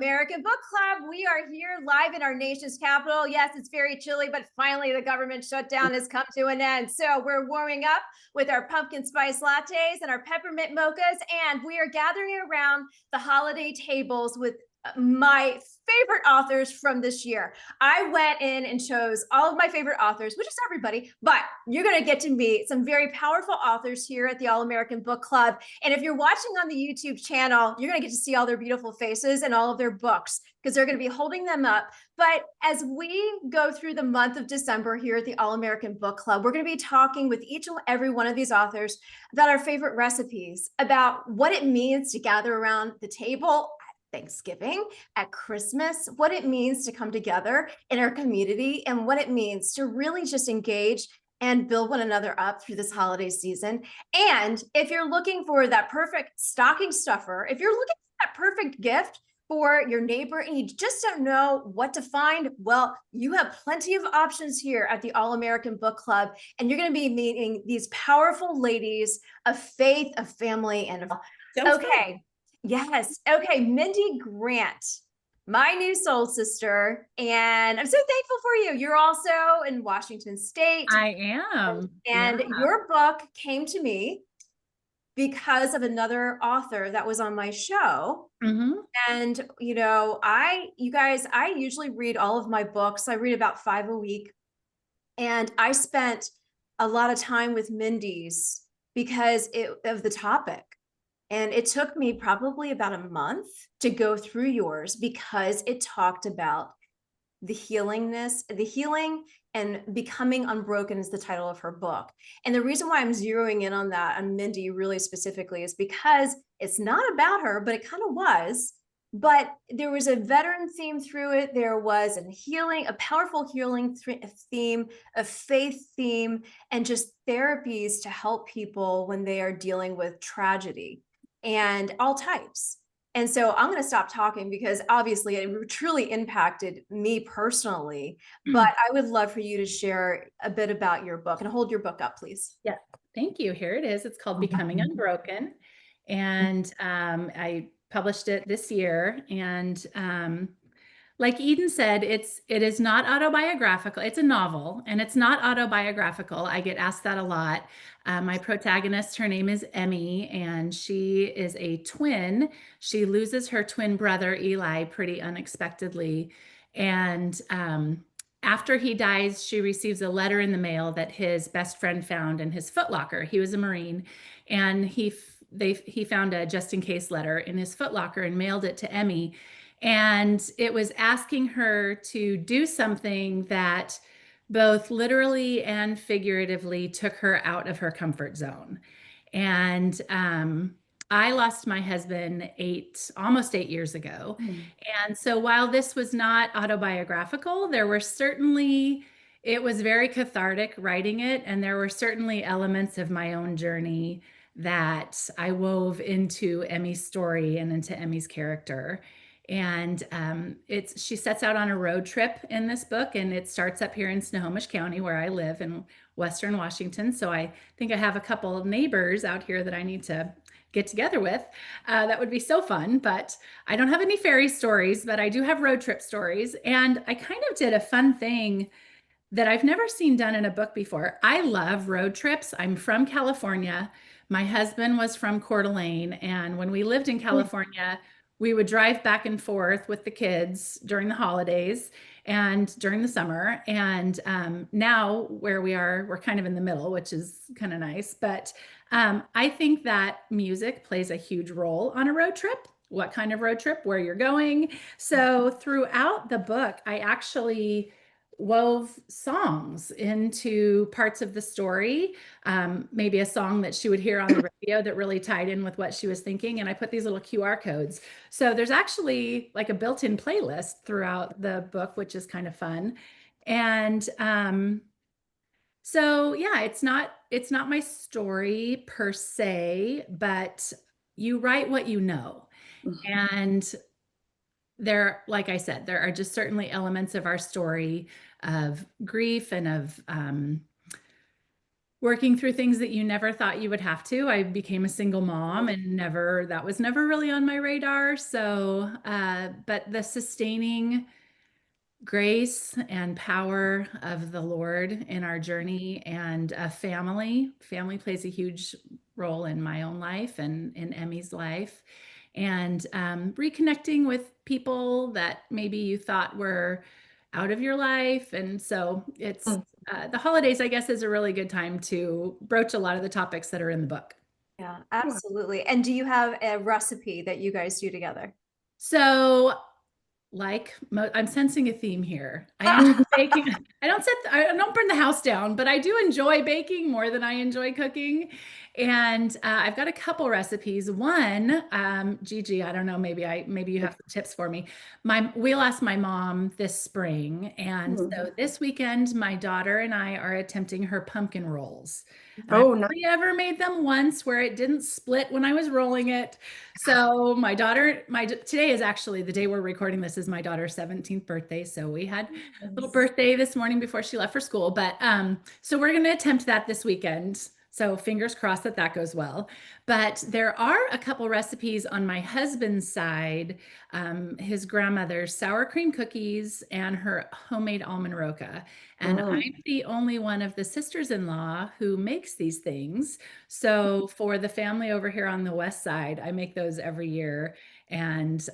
American Book Club. We are here live in our nation's capital. Yes, it's very chilly, but finally the government shutdown has come to an end. So we're warming up with our pumpkin spice lattes and our peppermint mochas, and we are gathering around the holiday tables with my favorite authors from this year. I went in and chose all of my favorite authors, which is everybody, but you're going to get to meet some very powerful authors here at the All-American Book Club. And if you're watching on the YouTube channel, you're going to get to see all their beautiful faces and all of their books because they're going to be holding them up. But as we go through the month of December here at the All-American Book Club, we're going to be talking with each and every one of these authors about our favorite recipes, about what it means to gather around the table Thanksgiving, at Christmas, what it means to come together in our community, and what it means to really just engage and build one another up through this holiday season. And if you're looking for that perfect stocking stuffer, if you're looking for that perfect gift for your neighbor and you just don't know what to find, well, you have plenty of options here at the All-American Book Club, and you're going to be meeting these powerful ladies of faith, of family, and of okay. Yes. Okay. Mindy Grant, my new soul sister. And I'm so thankful for you. You're also in Washington State. I am. And your book came to me because of another author that was on my show. And, you guys, I usually read all of my books. I read about 5 a week. And I spent a lot of time with Mindy's because of the topic. And it took me probably about a month to go through yours because it talked about the healing and becoming unbroken is the title of her book. And the reason why I'm zeroing in on that, on Mindy really specifically, is because it's not about her, but it kind of was. But there was a veteran theme through it. There was a powerful healing theme, a faith theme, and just therapies to help people when they are dealing with tragedy and all types. And so I'm going to stop talking because obviously it truly impacted me personally, but I would love for you to share a bit about your book, and hold your book up, please. Yeah, thank you. Here it is. It's called Becoming Unbroken. And I published it this year. And like Eden said, it is not autobiographical. It's a novel, and it's not autobiographical. I get asked that a lot. My protagonist, her name is Emmy, and she is a twin. She loses her twin brother, Eli, pretty unexpectedly. And after he dies, she receives a letter in the mail that his best friend found in his footlocker. He was a Marine, and he found a just-in-case letter in his footlocker and mailed it to Emmy. And it was asking her to do something that both literally and figuratively took her out of her comfort zone. And I lost my husband almost 8 years ago. And so while this was not autobiographical, it was very cathartic writing it. And there were certainly elements of my own journey that I wove into Emmy's story and into Emmy's character. And she sets out on a road trip in this book, and it starts up here in Snohomish County, where I live in Western Washington. So I think I have a couple of neighbors out here that I need to get together with. That would be so fun, but I don't have any fairy stories, but I do have road trip stories. And I kind of did a fun thing that I've never seen done in a book before. I love road trips. I'm from California. My husband was from Coeur d'Alene, and when we lived in California, we would drive back and forth with the kids during the holidays and during the summer. And now where we are, we're kind of in the middle, which is kind of nice. But I think that music plays a huge role on a road trip. What kind of road trip, where you're going. So throughout the book, I actually wove songs into parts of the story, maybe a song that she would hear on the radio that really tied in with what she was thinking. And I put these little QR codes. So there's actually like a built-in playlist throughout the book, which is kind of fun. And so yeah, it's not my story per se, but you write what you know. And like I said, there are just certainly elements of our story of grief and of working through things that you never thought you would have to. I became a single mom and that was never really on my radar. So, but the sustaining grace and power of the Lord in our journey and a family plays a huge role in my own life and in Emmy's life. And reconnecting with people that maybe you thought were out of your life. And so it's the holidays, I guess, is a really good time to broach a lot of the topics that are in the book. Yeah, absolutely. And do you have a recipe that you guys do together? So I'm sensing a theme here. I enjoy baking. I don't burn the house down, but I do enjoy baking more than I enjoy cooking. And I've got a couple recipes. One, Gigi, I don't know, maybe you have some tips for me. We'll ask my mom this spring. And so this weekend, my daughter and I are attempting her pumpkin rolls. I've only ever made them once where it didn't split when I was rolling it. So today is actually the day we're recording this is my daughter's 17th birthday. So we had a little birthday this morning before she left for school. But so we're going to attempt that this weekend. So fingers crossed that goes well. But there are a couple recipes on my husband's side, his grandmother's sour cream cookies and her homemade almond roca. And I'm the only one of the sisters-in-law who makes these things. So for the family over here on the west side, I make those every year. And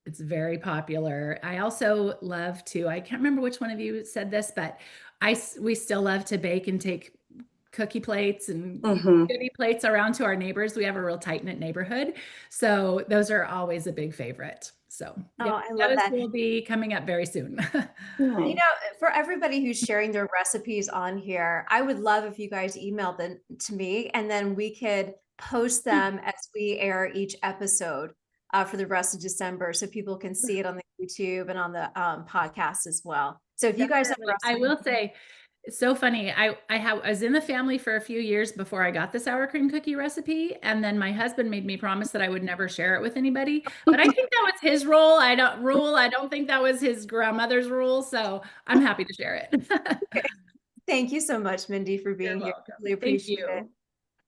it's very popular. I also love to, I can't remember which one of you said this, but we still love to bake and take cookie plates and goodie plates around to our neighbors. We have a real tight-knit neighborhood. So those are always a big favorite. So I love that. Will be coming up very soon. You know, for everybody who's sharing their recipes on here, I would love if you guys emailed them to me and then we could post them as we air each episode for the rest of December so people can see it on the YouTube and on the podcast as well. So if you guys have I will say, it's so funny. I was in the family for a few years before I got the sour cream cookie recipe. And then my husband made me promise that I would never share it with anybody. But I think that was his rule. I don't think that was his grandmother's rule. So I'm happy to share it. Okay. Thank you so much, Mindy, for being here. Really appreciate it. You.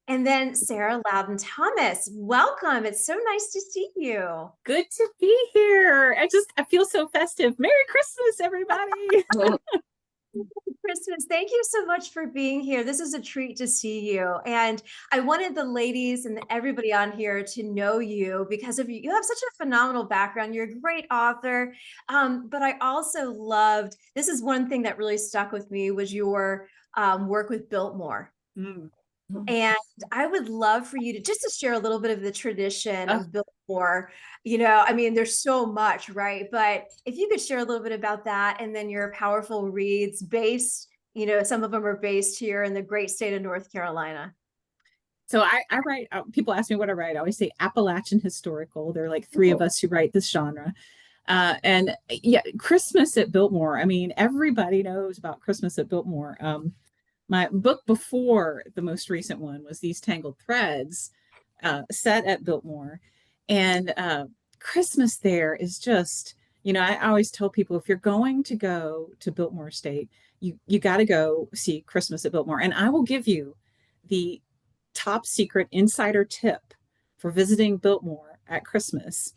And then Sarah Loudin Thomas, welcome. It's so nice to see you. Good to be here. I feel so festive. Merry Christmas, everybody. Christmas. Thank you so much for being here. This is a treat to see you. And I wanted the ladies and everybody on here to know you because of you. You have such a phenomenal background. You're a great author. But I also loved, this is one thing that really stuck with me was your work with Biltmore. And I would love for you to share a little bit of the tradition of Biltmore. You know, I mean, there's so much, right? But if you could share a little bit about that and then your powerful reads based, you know, some of them are based here in the great state of North Carolina. So I write, people ask me what I write. I always say Appalachian historical. There are like three of us who write this genre. And yeah, Christmas at Biltmore. I mean, everybody knows about Christmas at Biltmore. My book before the most recent one was These Tangled Threads, set at Biltmore. And Christmas there is just, you know, I always tell people, if you're going to go to Biltmore Estate, you got to go see Christmas at Biltmore. And I will give you the top secret insider tip for visiting Biltmore at Christmas.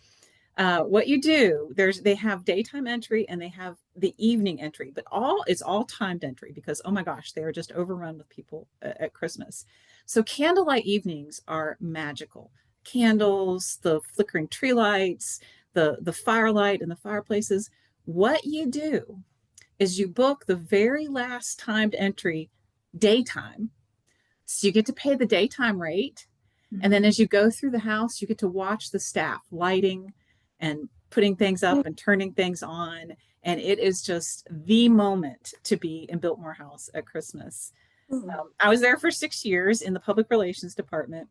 What you do, they have daytime entry and they have the evening entry, but it's all timed entry because, oh my gosh, they are just overrun with people at Christmas. So candlelight evenings are magical. Candles, the flickering tree lights, the firelight and the fireplaces. What you do is you book the very last timed entry daytime. So you get to pay the daytime rate. And then as you go through the house, you get to watch the staff lighting and putting things up and turning things on. And it is just the moment to be in Biltmore House at Christmas. I was there for 6 years in the public relations department.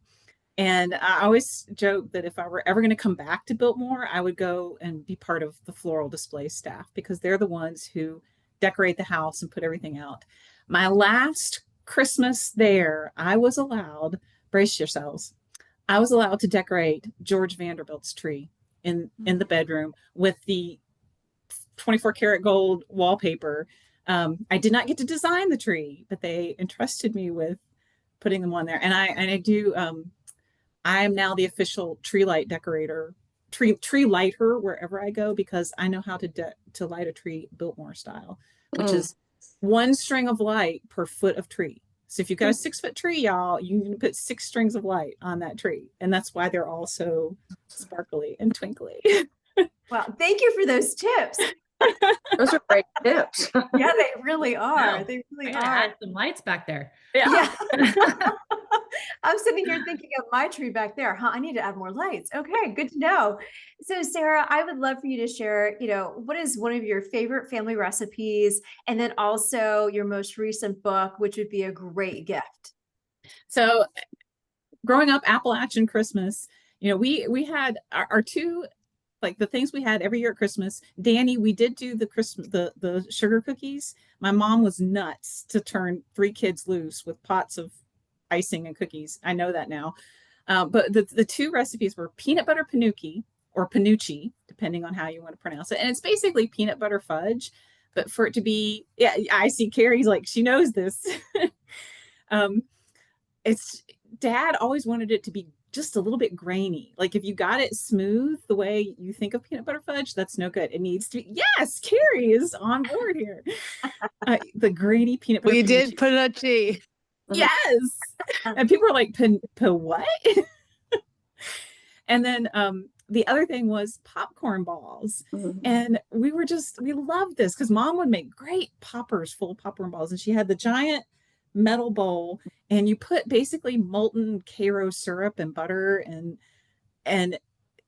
And I always joke that if I were ever going to come back to Biltmore, I would go and be part of the floral display staff because they're the ones who decorate the house and put everything out. My last Christmas there, I was allowed, brace yourselves, I was allowed to decorate George Vanderbilt's tree in the bedroom with the 24 karat gold wallpaper I did not get to design the tree, but they entrusted me with putting them on there. And I do, I am now the official tree light decorator, tree lighter wherever I go, because I know how to light a tree Biltmore style, which is one string of light per foot of tree. So if you've got a 6-foot tree, y'all, you can put 6 strings of light on that tree. And that's why they're all so sparkly and twinkly. Well, thank you for those tips. Those are great tips. Yeah, they really are. Wow. They really I gotta are. add some lights back there. Yeah. I'm sitting here thinking of my tree back there. I need to add more lights. Okay, good to know. So Sarah, I would love for you to share, what is one of your favorite family recipes, and then also your most recent book, which would be a great gift. So growing up Appalachian Christmas, we had our two, like the things we had every year at Christmas. Danny, we did do the sugar cookies. My mom was nuts to turn 3 kids loose with pots of icing and cookies. I know that now. But the 2 recipes were peanut butter panucci, or panucci, depending on how you want to pronounce it. And it's basically peanut butter fudge, but for it to be, yeah, I see Carrie's like, she knows this. It's Dad always wanted it to be just a little bit grainy. Like if you got it smooth the way you think of peanut butter fudge, that's no good. It needs to be, yes, Carrie is on board here. The grainy peanut butter. We did panucci. Yes. And people were like, what? And then the other thing was popcorn balls. And we loved this because Mom would make great poppers full of popcorn balls. And she had the giant metal bowl, and you put basically molten Karo syrup and butter, and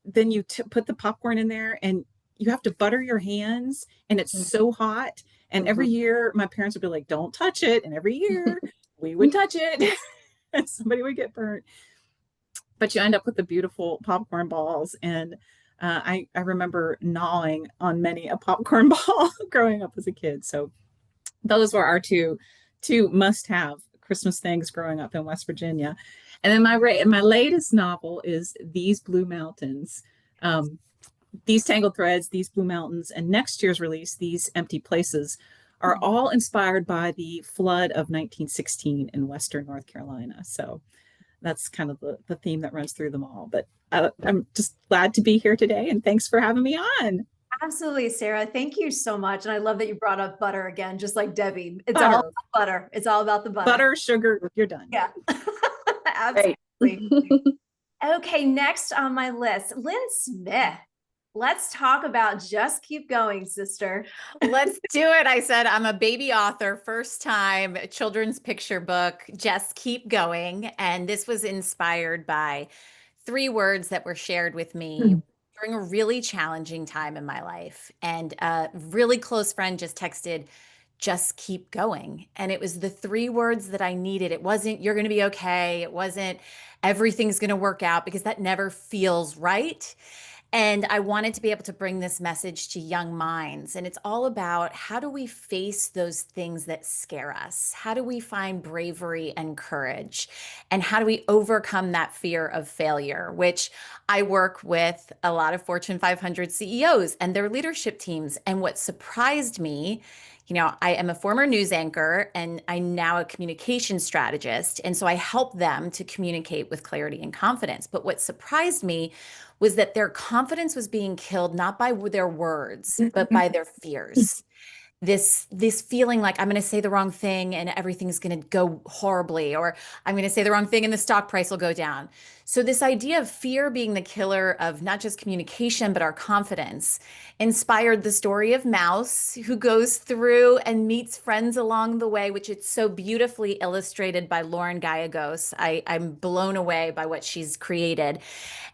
then you put the popcorn in there, and you have to butter your hands, and it's so hot. And every year my parents would be like, don't touch it. And every year we would touch it and somebody would get burnt. But you end up with the beautiful popcorn balls. And I remember gnawing on many a popcorn ball growing up as a kid. So those were our two must-have Christmas things growing up in West Virginia. And then my latest novel is These Blue Mountains. These Tangled Threads, These Blue Mountains, and next year's release, These Empty Places, are all inspired by the flood of 1916 in Western North Carolina. So that's kind of the theme that runs through them all. But I'm just glad to be here today, and thanks for having me on. Absolutely, Sarah. Thank you so much. And I love that you brought up butter again, just like Debbie. It's all about butter. It's all about the butter. Butter, sugar, you're done. Yeah, absolutely. Okay, next on my list, Lynn Smith. Let's talk about Just Keep Going, sister. Let's do it. I said, I'm a baby author, first time children's picture book, Just Keep Going. And this was inspired by 3 words that were shared with me during a really challenging time in my life. And a really close friend just texted, just keep going. And it was the 3 words that I needed. It wasn't, you're going to be okay. It wasn't, everything's going to work out, because that never feels right. And I wanted to be able to bring this message to young minds. And it's all about, how do we face those things that scare us? How do we find bravery and courage? And how do we overcome that fear of failure? Which I work with a lot of Fortune 500 CEOs and their leadership teams. And what surprised me, I am a former news anchor, and I'm now a communication strategist. And so I help them to communicate with clarity and confidence. But what surprised me was that their confidence was being killed not by their words, but by their fears. This feeling like, I'm going to say the wrong thing and everything's going to go horribly, or I'm going to say the wrong thing and the stock price will go down. So this idea of fear being the killer of not just communication, but our confidence, inspired the story of Mouse, who goes through and meets friends along the way, which is so beautifully illustrated by Lauren Gallegos. I'm blown away by what she's created.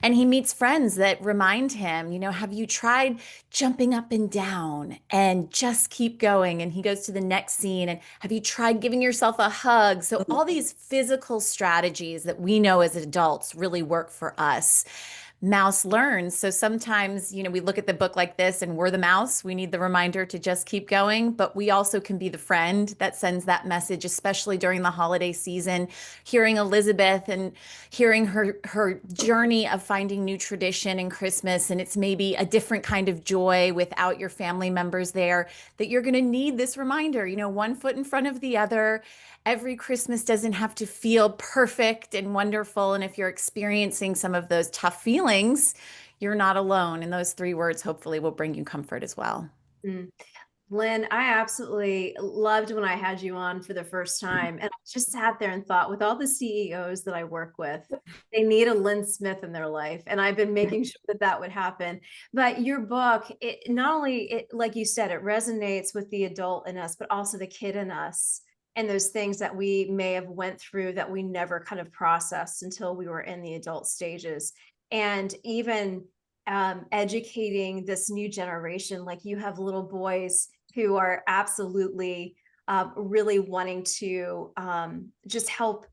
And he meets friends that remind him, have you tried jumping up and down and just keep going? And he goes to the next scene, and have you tried giving yourself a hug? So all these physical strategies that we know as adults really work for us. mouse learns. So sometimes, you know, we look at the book like this and we're the mouse. We need the reminder to just keep going, but we also can be the friend that sends that message, especially during the holiday season. Hearing Elizabeth and hearing her journey of finding new tradition in Christmas, and it's maybe a different kind of joy without your family members there, that you're going to need this reminder, you know, one foot in front of the other. Every Christmas doesn't have to feel perfect and wonderful. And if you're experiencing some of those tough feelings, you're not alone. And those 3 words hopefully will bring you comfort as well. Lynn, I absolutely loved when I had you on for the first time. And I just sat there and thought, with all the CEOs that I work with, they need a Lynn Smith in their life. And I've been making sure that that would happen. But your book, it not only, like you said, it resonates with the adult in us, but also the kid in us. And those things that we may have went through that we never kind of processed until we were in the adult stages. And even educating this new generation, like you have little boys who are absolutely really wanting to just help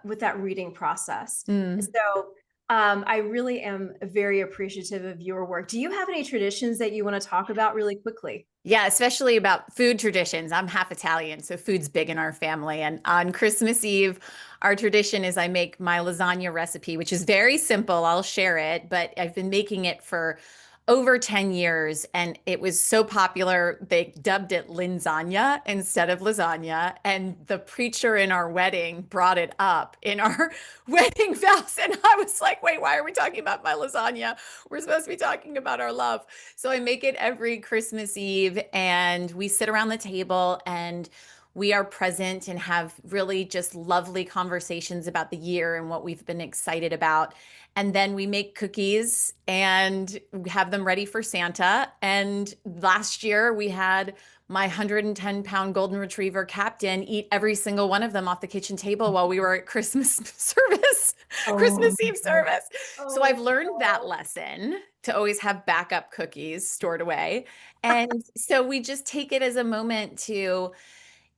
with that reading process. So I really am very appreciative of your work. Do you have any traditions that you want to talk about really quickly? Yeah, especially about food traditions. I'm half Italian, so food's big in our family. And on Christmas Eve, our tradition is I make my lasagna recipe, which is very simple. I'll share it, but I've been making it for over 10 years, and it was so popular, they dubbed it Linzagna instead of lasagna. And the preacher in our wedding brought it up in our wedding vows. And I was like, wait, why are we talking about my lasagna? We're supposed to be talking about our love. So I make it every Christmas Eve, and we sit around the table and we are present and have really just lovely conversations about the year and what we've been excited about. And then we make cookies and have them ready for Santa. And last year we had my 110-pound golden retriever Captain eat every single one of them off the kitchen table while we were at Christmas service, Christmas Eve service. So I've learned that lesson, to always have backup cookies stored away. And so we just take it as a moment to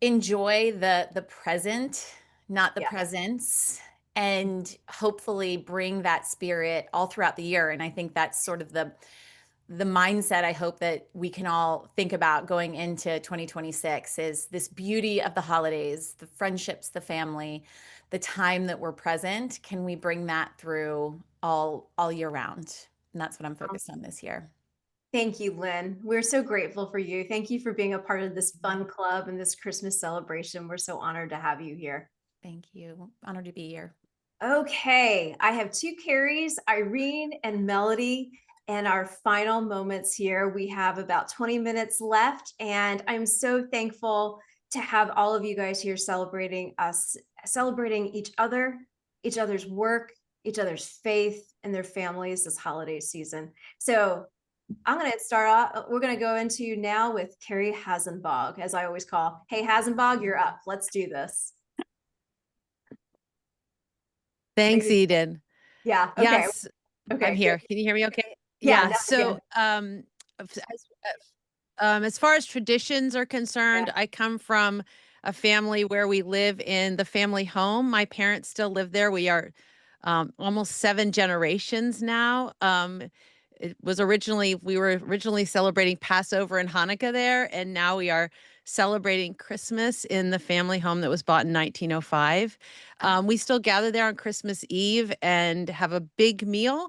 enjoy the present, not the presents, and hopefully bring that spirit all throughout the year. And I think that's sort of the mindset I hope that we can all think about going into 2026, is this beauty of the holidays, the friendships, the family, the time that we're present. Can we bring that through all year round? And that's what I'm focused on this year. Thank you, Lynn. We're so grateful for you. Thank you for being a part of this fun club and this Christmas celebration. We're so honored to have you here. Thank you. Honored to be here. Okay, I have 2 Carries, Irene and Melody, and our final moments here. We have about 20 minutes left, and I'm so thankful to have all of you guys here celebrating us, celebrating each other, each other's work, each other's faith, and their families this holiday season. So I'm going to start off. We're going to go into now with Carrie Hasenbog, as I always call. Hey, Hasenbog, you're up. Let's do this. Thanks, Eden. Yeah. Okay. Yes. Okay. I'm here. Can you hear me okay? Yeah. So, as far as traditions are concerned, I come from a family where we live in the family home. My parents still live there. We are almost 7 generations now. We were originally celebrating Passover and Hanukkah there, and now we are celebrating Christmas in the family home that was bought in 1905. We still gather there on Christmas Eve and have a big meal.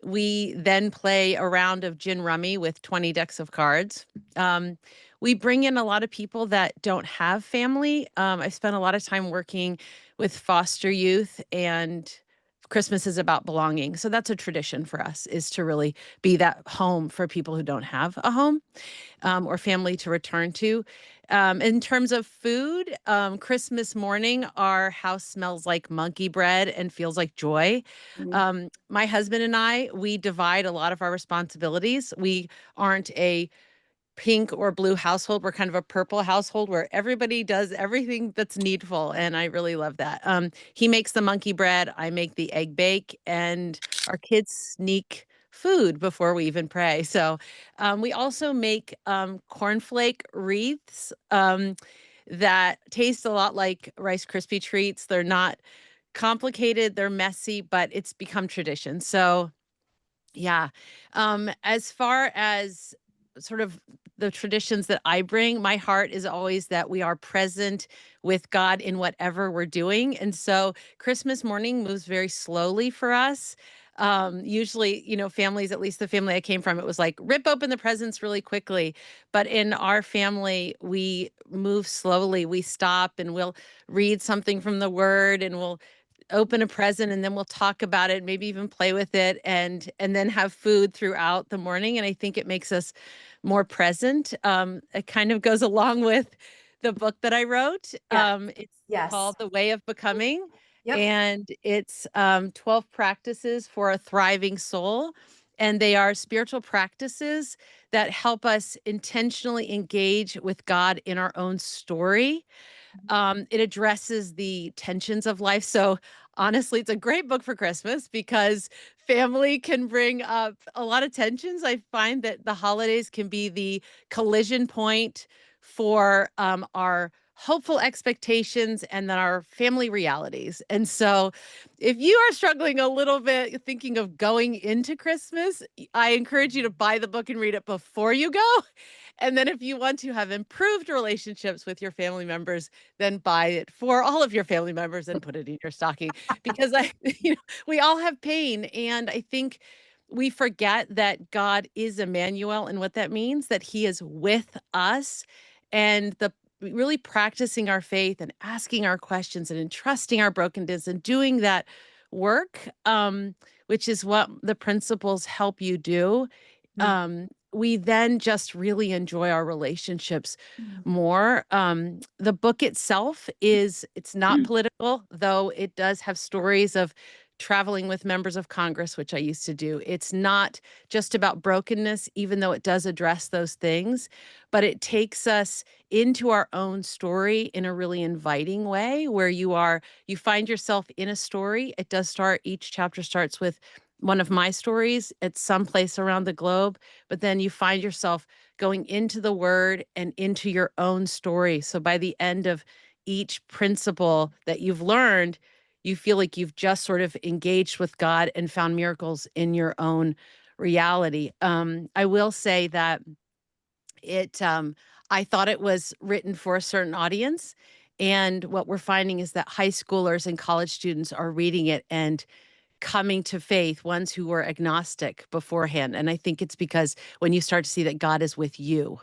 We then play a round of gin rummy with 20 decks of cards. We bring in a lot of people that don't have family. I spent a lot of time working with foster youth, and Christmas is about belonging. So that's a tradition for us, is to really be that home for people who don't have a home or family to return to. In terms of food, Christmas morning, our house smells like monkey bread and feels like joy. My husband and I, we divide a lot of our responsibilities. We aren't a pink or blue household. We're kind of a purple household where everybody does everything that's needful. And I really love that. He makes the monkey bread, I make the egg bake, and our kids sneak food before we even pray. So we also make cornflake wreaths that taste a lot like Rice Krispie treats. They're not complicated, they're messy, but it's become tradition. So Yeah. As far as sort of the traditions that I bring, my heart is always that we are present with God in whatever we're doing. And so Christmas morning moves very slowly for us. Usually, families, at least the family I came from, it was like rip open the presents really quickly. But in our family, we move slowly. We stop and we'll read something from the word, and we'll open a present, and then we'll talk about it, maybe even play with it, and then have food throughout the morning. And I think it makes us more present. It kind of goes along with the book that I wrote. Yeah. It's Yes. called The Way of Becoming. Yep. And it's 12 practices for a thriving soul. And they are spiritual practices that help us intentionally engage with God in our own story. It addresses the tensions of life. So honestly, it's a great book for Christmas because family can bring up a lot of tensions. I find that the holidays can be the collision point for our hopeful expectations and then our family realities. And so if you are struggling a little bit thinking of going into Christmas, I encourage you to buy the book and read it before you go. And then if you want to have improved relationships with your family members, then buy it for all of your family members and put it in your stocking, because we all have pain. And I think we forget that God is Emmanuel, and what that means, that he is with us, and the really practicing our faith and asking our questions and entrusting our brokenness and doing that work, which is what the principles help you do. We then just really enjoy our relationships more. The book itself it's not political, though it does have stories of traveling with members of Congress, which I used to do. It's not just about brokenness, even though it does address those things, but it takes us into our own story in a really inviting way, where you find yourself in a story. It does each chapter starts with one of my stories at some place around the globe, but then you find yourself going into the word and into your own story. So by the end of each principle that you've learned, you feel like you've just sort of engaged with God and found miracles in your own reality. I will say that I thought it was written for a certain audience. And what we're finding is that high schoolers and college students are reading it and coming to faith, ones who were agnostic beforehand. And I think it's because when you start to see that God is with you,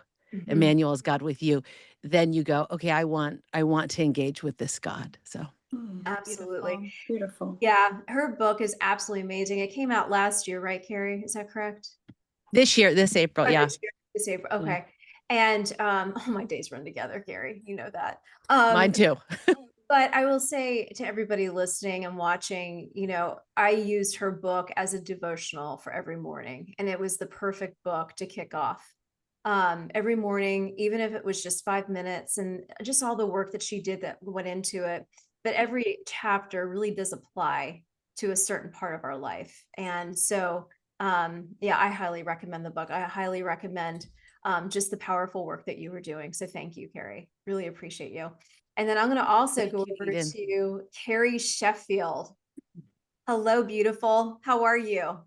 Emmanuel is God with you, then you go, okay, I want to engage with this God. So Absolutely. Beautiful. Yeah, her book is absolutely amazing. It came out last year, right, Carrie? Is that correct? this April, Oh, yeah. this April. Okay. And all my days run together, Carrie. You know that. Mine too. But I will say to everybody listening and watching, I used her book as a devotional for every morning, and it was the perfect book to kick off every morning, even if it was just 5 minutes, and just all the work that she did that went into it. But every chapter really does apply to a certain part of our life. And so, yeah, I highly recommend the book. I highly recommend just the powerful work that you were doing. So thank you, Carrie. Really appreciate you. And then I'm going to also go over to Carrie Sheffield. Hello, beautiful. How are you?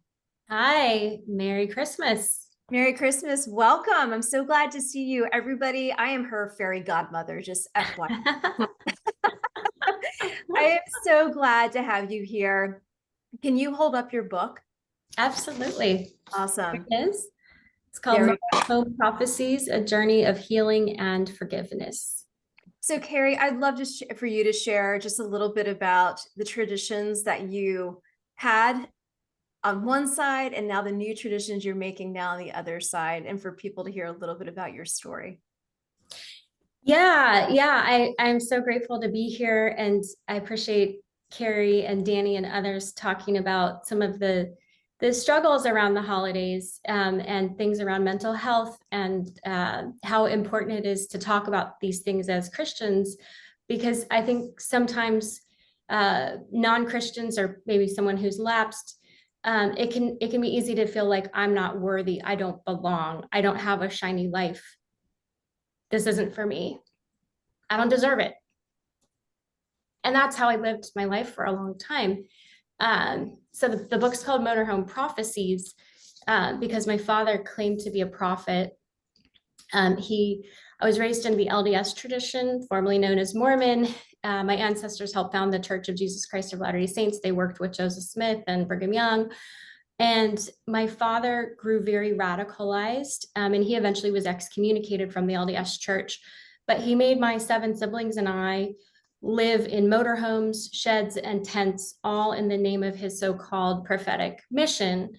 Hi, Merry Christmas. Merry Christmas. Welcome. I'm so glad to see you, everybody. I am her fairy godmother, just FYI. I am so glad to have you here. Can you hold up your book? Absolutely. Awesome. Here it is. It's called Multiple Prophecies, A Journey of Healing and Forgiveness. So, Carrie, I'd love for you to share just a little bit about the traditions that you had on one side and now the new traditions you're making now on the other side, and for people to hear a little bit about your story. I'm so grateful to be here, and I appreciate Carrie and Danny and others talking about some of the struggles around the holidays and things around mental health, and how important it is to talk about these things as Christians, because I think sometimes non-Christians, or maybe someone who's lapsed, it can be easy to feel like I'm not worthy, I don't belong, I don't have a shiny life. This isn't for me. I don't deserve it. And that's how I lived my life for a long time. So the book's called Motorhome Prophecies, because my father claimed to be a prophet. I was raised in the LDS tradition, formerly known as Mormon. My ancestors helped found the Church of Jesus Christ of Latter-day Saints. They worked with Joseph Smith and Brigham Young. And my father grew very radicalized, and he eventually was excommunicated from the LDS Church. But he made my 7 siblings and I live in motorhomes, sheds, and tents, all in the name of his so-called prophetic mission.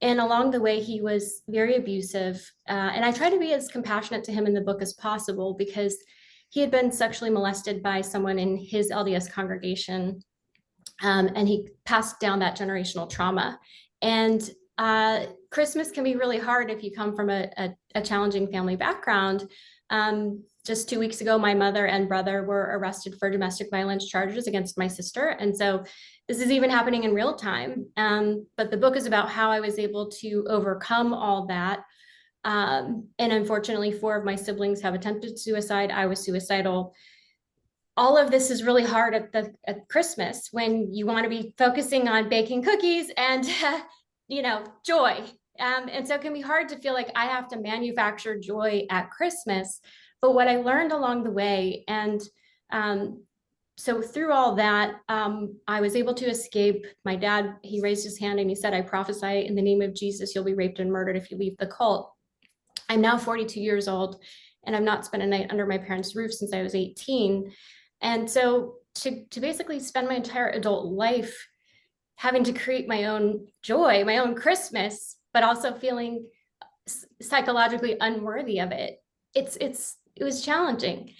And along the way, he was very abusive. And I try to be as compassionate to him in the book as possible, because he had been sexually molested by someone in his LDS congregation. And he passed down that generational trauma. And Christmas can be really hard if you come from a challenging family background. Just 2 weeks ago, my mother and brother were arrested for domestic violence charges against my sister. And so this is even happening in real time. But the book is about how I was able to overcome all that. And unfortunately, 4 of my siblings have attempted suicide. I was suicidal. All of this is really hard at Christmas, when you want to be focusing on baking cookies and, joy. And so it can be hard to feel like I have to manufacture joy at Christmas. But what I learned along the way, and so through all that, I was able to escape. My dad, he raised his hand and he said, "I prophesy in the name of Jesus, you'll be raped and murdered if you leave the cult." I'm now 42 years old, and I've not spent a night under my parents' roof since I was 18. And so to basically spend my entire adult life having to create my own joy, my own Christmas, but also feeling psychologically unworthy of it, it was challenging.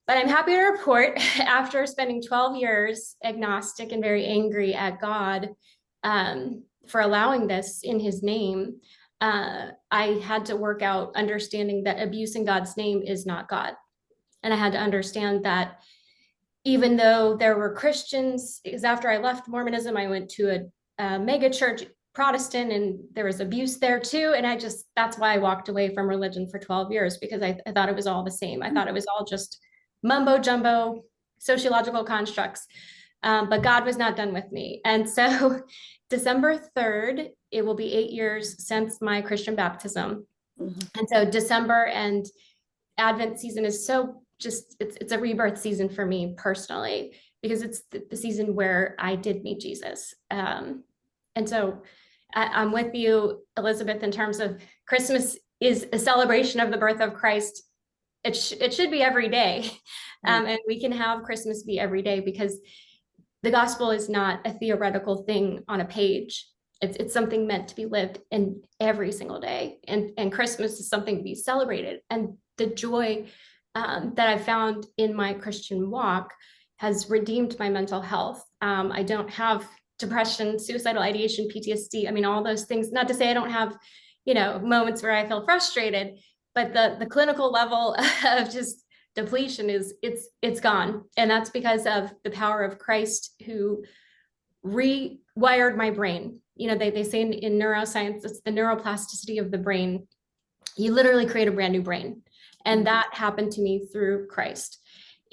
But I'm happy to report, after spending 12 years agnostic and very angry at God for allowing this in his name, I had to work out understanding that abuse in God's name is not God. And I had to understand that even though there were Christians, because after I left Mormonism, I went to a mega church, Protestant, and there was abuse there too. And that's why I walked away from religion for 12 years, because I thought it was all the same. I thought it was all just mumbo jumbo sociological constructs, but God was not done with me. And so December 3rd, it will be 8 years since my Christian baptism. And so December and Advent season is it's a rebirth season for me personally, because it's the season where I did meet Jesus. And so I'm with you, Elizabeth, in terms of Christmas is a celebration of the birth of Christ. It should be every day. And we can have Christmas be every day, because the gospel is not a theoretical thing on a page. It's something meant to be lived in every single day. And Christmas is something to be celebrated. And the joy that I found in my Christian walk has redeemed my mental health. I don't have depression, suicidal ideation, PTSD. I mean, all those things, not to say I don't have, moments where I feel frustrated, but the clinical level of just depletion it's gone. And that's because of the power of Christ, who rewired my brain. They say in neuroscience, it's the neuroplasticity of the brain. You literally create a brand new brain. And that happened to me through Christ.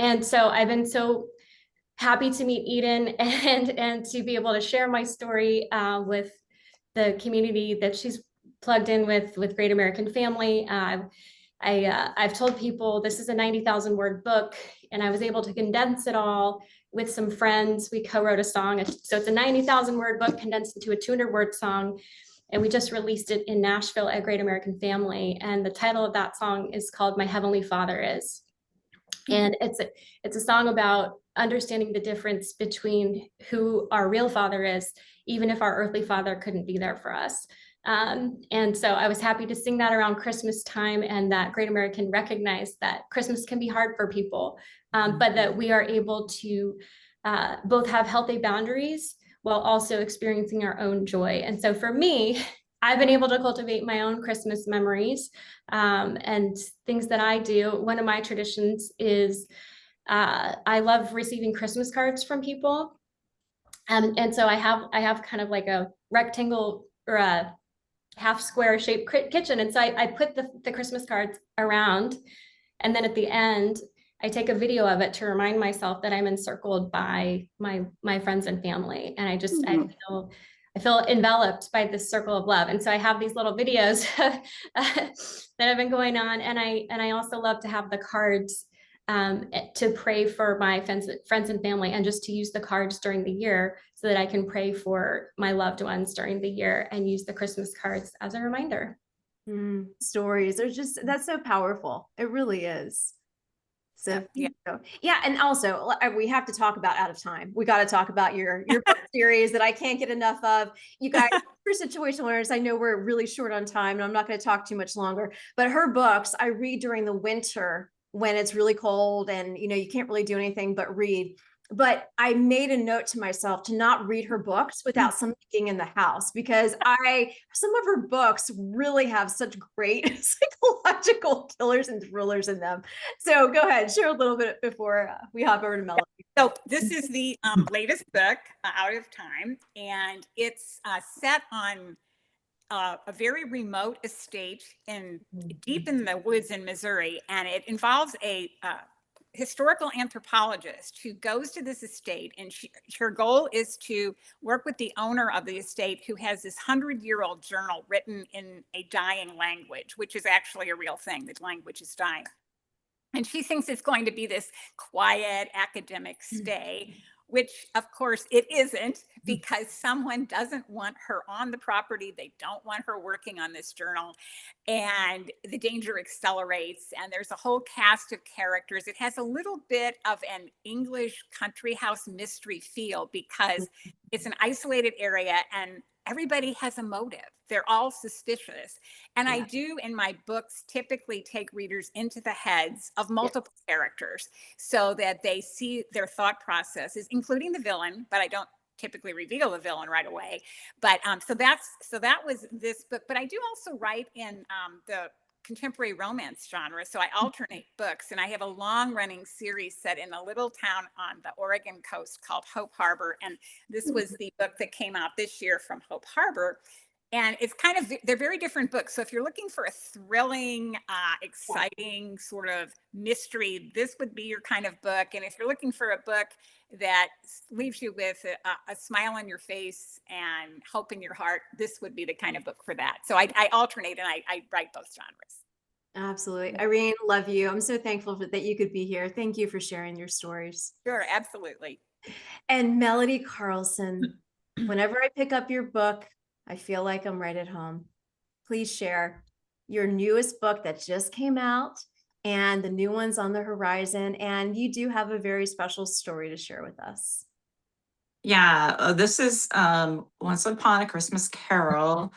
And so I've been so happy to meet Eden and to be able to share my story with the community that she's plugged in with Great American Family. I've told people this is a 90,000 word book, and I was able to condense it all with some friends. We co-wrote a song. So it's a 90,000 word book condensed into a 200 word song. And we just released it in Nashville at Great American Family. And the title of that song is called My Heavenly Father Is. And it's a song about understanding the difference between who our real father is, even if our earthly father couldn't be there for us. And so I was happy to sing that around Christmas time, and that Great American recognized that Christmas can be hard for people, but that we are able to both have healthy boundaries while also experiencing our own joy. And so for me, I've been able to cultivate my own Christmas memories and things that I do. One of my traditions is I love receiving Christmas cards from people. And so I have kind of like a rectangle or a half square shaped kitchen. And so I put the Christmas cards around, and then at the end, I take a video of it to remind myself that I'm encircled by my friends and family. And I feel enveloped by this circle of love. And so I have these little videos that have been going on. And I also love to have the cards to pray for my friends and family, and just to use the cards during the year so that I can pray for my loved ones during the year, and use the Christmas cards as a reminder. Stories are just, that's so powerful. It really is. So Yeah. yeah, and also we have to talk about Out of Time. We got to talk about your book series that I can't get enough of. You guys, for situational learners, I know we're really short on time, and I'm not going to talk too much longer. But her books I read during the winter when it's really cold, and you can't really do anything but read. But I made a note to myself to not read her books without something being in the house, because some of her books really have such great psychological killers and thrillers in them. So go ahead, share a little bit before we hop over to Melody. So this is the latest book, Out of Time, and it's set on a very remote estate deep in the woods in Missouri, and it involves a historical anthropologist who goes to this estate, and her goal is to work with the owner of the estate, who has this 100-year-old journal written in a dying language, which is actually a real thing. The language is dying. And she thinks it's going to be this quiet academic stay, which of course it isn't, because someone doesn't want her on the property. They don't want her working on this journal, and the danger accelerates, and there's a whole cast of characters. It has a little bit of an English country house mystery feel, because it's an isolated area and everybody has a motive. They're all suspicious. And I do, in my books, typically take readers into the heads of multiple characters so that they see their thought processes, including the villain, but I don't typically reveal the villain right away. But so that was this book. But I do also write in the contemporary romance genre. So I alternate books, and I have a long running series set in a little town on the Oregon coast called Hope Harbor. And this was the book that came out this year from Hope Harbor. And it's kind of, they're very different books. So if you're looking for a thrilling, exciting sort of mystery, this would be your kind of book. And if you're looking for a book that leaves you with a smile on your face and hope in your heart, this would be the kind of book for that. So I alternate, and I write both genres. Absolutely. Irene, love you. I'm so thankful that you could be here. Thank you for sharing your stories. Sure, absolutely. And Melody Carlson, whenever I pick up your book, I feel like I'm right at home. Please share your newest book that just came out and the new ones on the horizon. And you do have a very special story to share with us. Yeah, this is Once Upon a Christmas Carol,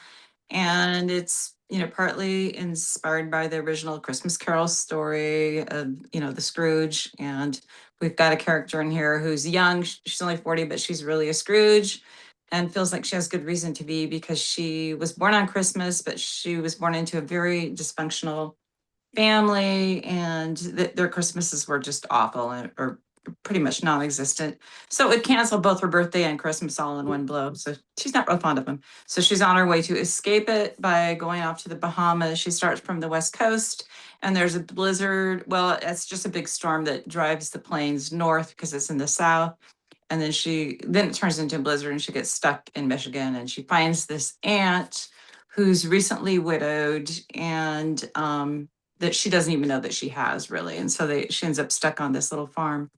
and it's partly inspired by the original Christmas Carol story of the Scrooge. And we've got a character in here who's young. She's only 40, but she's really a Scrooge, and feels like she has good reason to be, because she was born on Christmas, but she was born into a very dysfunctional family, and their Christmases were just awful, or pretty much non-existent. So it would cancel both her birthday and Christmas all in one blow. So she's not real fond of them. So she's on her way to escape it by going off to the Bahamas. She starts from the West Coast, and there's a blizzard. Well, it's just a big storm that drives the planes north because it's in the South. And then it turns into a blizzard, and she gets stuck in Michigan, and she finds this aunt who's recently widowed, and that she doesn't even know that she has, really. And so she ends up stuck on this little farm.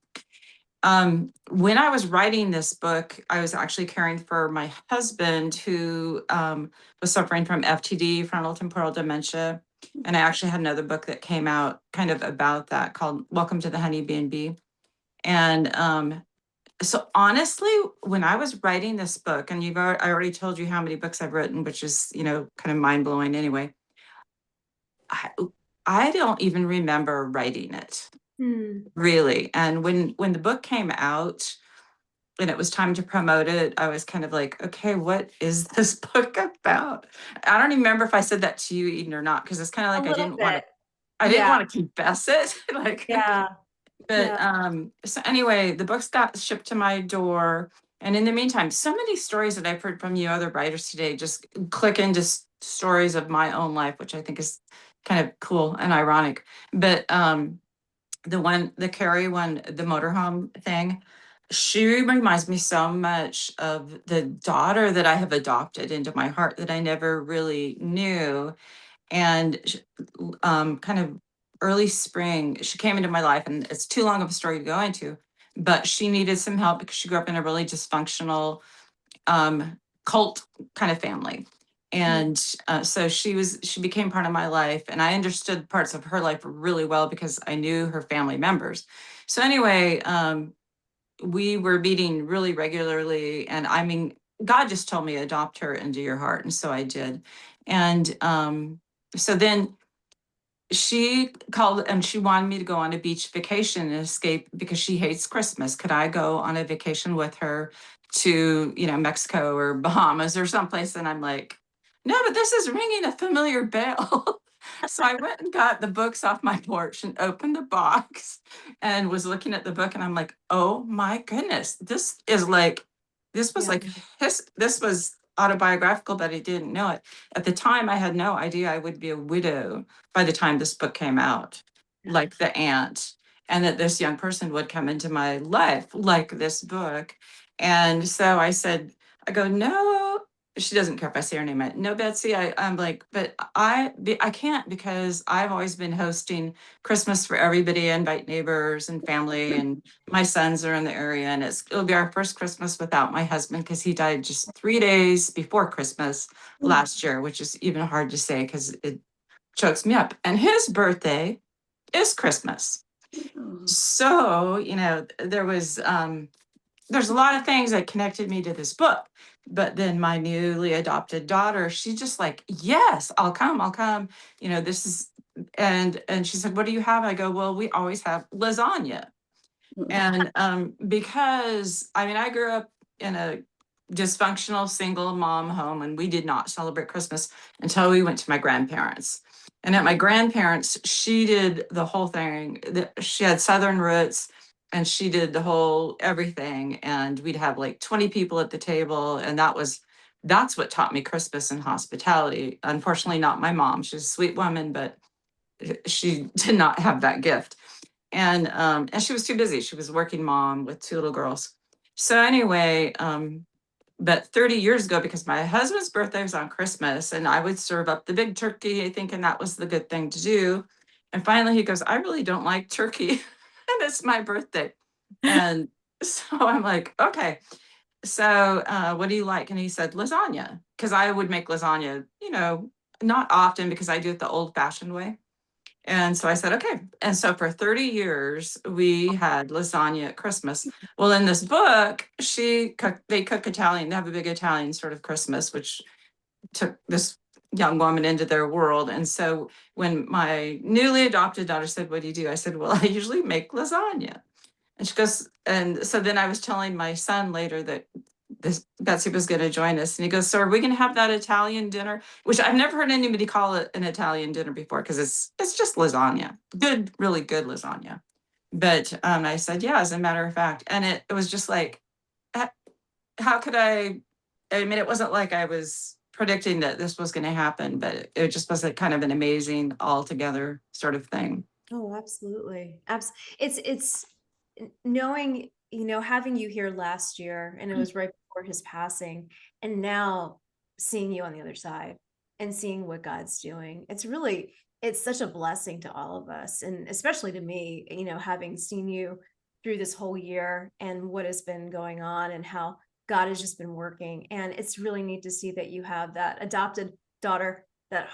When I was writing this book, I was actually caring for my husband, who was suffering from FTD, frontal temporal dementia. And I actually had another book that came out kind of about that, called Welcome to the Honey B&B. And so honestly, when I was writing this book, and I already told you how many books I've written, which is, kind of mind blowing anyway. I don't even remember writing it, really. And when the book came out and it was time to promote it, I was kind of like, okay, what is this book about? I don't even remember if I said that to you, Eden, or not, because it's kind of like I didn't want to confess it. So anyway, the books got shipped to my door. And in the meantime, so many stories that I've heard from you other writers today just click into stories of my own life, which I think is kind of cool and ironic. But the Carrie one, the motorhome thing, she reminds me so much of the daughter that I have adopted into my heart that I never really knew. And kind of early spring, she came into my life, and it's too long of a story to go into, but she needed some help because she grew up in a really dysfunctional cult kind of family. And so she became part of my life, and I understood parts of her life really well because I knew her family members. So anyway, we were meeting really regularly, and I mean, God just told me adopt her into your heart, and so I did. And so then she called and she wanted me to go on a beach vacation and escape because she hates Christmas. Could I go on a vacation with her to, Mexico or Bahamas or someplace? And I'm like, no, but this is ringing a familiar bell. So I went and got the books off my porch and opened the box and was looking at the book, and I'm like, oh my goodness, this was this was autobiographical, but I didn't know it. At the time, I had no idea I would be a widow by the time this book came out, like the aunt, and that this young person would come into my life like this book. And so I go, no, she doesn't care if I say her name. No, Betsy, I'm like, but I can't, because I've always been hosting Christmas for everybody. I invite neighbors and family, and my sons are in the area, and it'll be our first Christmas without my husband because he died just 3 days before Christmas last year, which is even hard to say because it chokes me up. And his birthday is Christmas. So, there's a lot of things that connected me to this book. But then my newly adopted daughter, she's just like, yes, I'll come. This is, and she said, what do you have? I go, well, we always have lasagna. And because, I grew up in a dysfunctional single mom home, and we did not celebrate Christmas until we went to my grandparents. And at my grandparents, she did the whole thing. She had Southern roots, and she did the whole everything. And we'd have like 20 people at the table. And that's what taught me Christmas and hospitality. Unfortunately, not my mom. She's a sweet woman, but she did not have that gift. And she was too busy. She was a working mom with 2 little girls. So anyway, but 30 years ago, because my husband's birthday was on Christmas, and I would serve up the big turkey, thinking that was the good thing to do. And finally he goes, I really don't like turkey. And it's my birthday. And so I'm like, okay. So what do you like? And he said, lasagna. Because I would make lasagna, not often, because I do it the old fashioned way. And so I said, okay. And so for 30 years, we had lasagna at Christmas. Well, in this book, they cook Italian. They have a big Italian sort of Christmas, which took this young woman into their world. And so when my newly adopted daughter said, what do you do? I said, well, I usually make lasagna. And she goes, and so then I was telling my son later that Betsy was going to join us, and he goes, so are we going to have that Italian dinner? Which I've never heard anybody call it an Italian dinner before, because it's just lasagna, good, really good lasagna. But I said, yeah, as a matter of fact. And it was just like, how could it wasn't like I was predicting that this was going to happen, but it just was kind of an amazing altogether sort of thing. Oh, absolutely. It's knowing, having you here last year, and it was right before his passing, and now seeing you on the other side and seeing what God's doing. It's such a blessing to all of us, and especially to me, having seen you through this whole year and what has been going on and how God has just been working. And it's really neat to see that you have that adopted daughter that,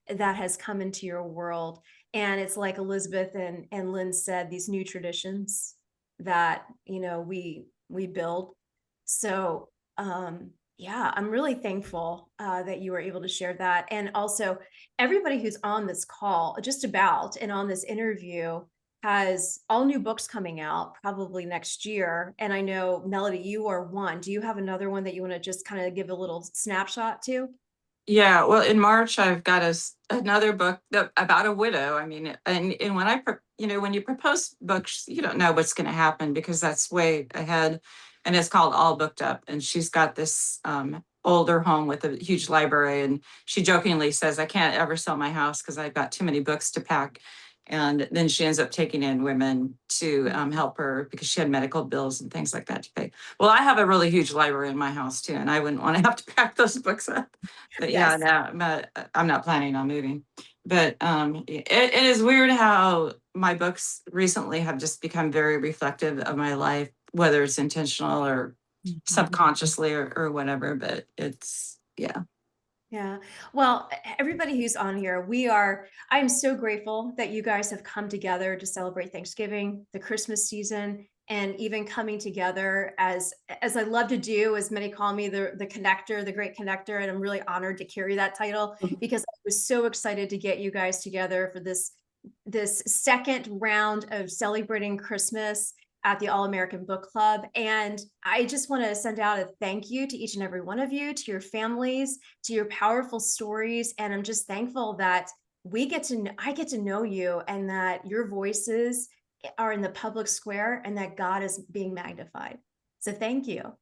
that has come into your world. And it's like Elizabeth and Lynn said, these new traditions that, we build. So, yeah, I'm really thankful that you were able to share that. And also everybody who's on this call and on this interview has all new books coming out probably next year. And I know, Melody, you are one. Do you have another one that you want to just kind of give a little snapshot to? Yeah, well, in March, I've got another book about a widow. And when you propose books, you don't know what's going to happen because that's way ahead. And it's called All Booked Up. And she's got this older home with a huge library. And she jokingly says, I can't ever sell my house because I've got too many books to pack. And then she ends up taking in women to help her because she had medical bills and things like that to pay. Well, I have a really huge library in my house too, and I wouldn't want to have to pack those books up. But Yes. yeah, no, I'm not planning on moving. But it is weird how my books recently have just become very reflective of my life, whether it's intentional or subconsciously or whatever. But it's, yeah. Yeah. Well, everybody who's on here, I'm so grateful that you guys have come together to celebrate Thanksgiving, the Christmas season, and even coming together as I love to do, as many call me the connector, the great connector. And I'm really honored to carry that title because I was so excited to get you guys together for this second round of celebrating Christmas at the All-American Book Club. And I just want to send out a thank you to each and every one of you, to your families, to your powerful stories. And I'm just thankful that I get to know you, and that your voices are in the public square, and that God is being magnified. So thank you.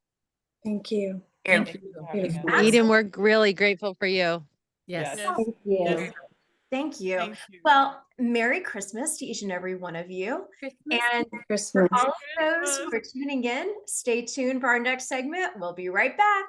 Thank you. Thank you. Absolutely. Eden, we're really grateful for you. Yes. Thank you. Thank you. Well, Merry Christmas to each and every one of you. And Christmas. for all of those who are tuning in, stay tuned for our next segment. We'll be right back.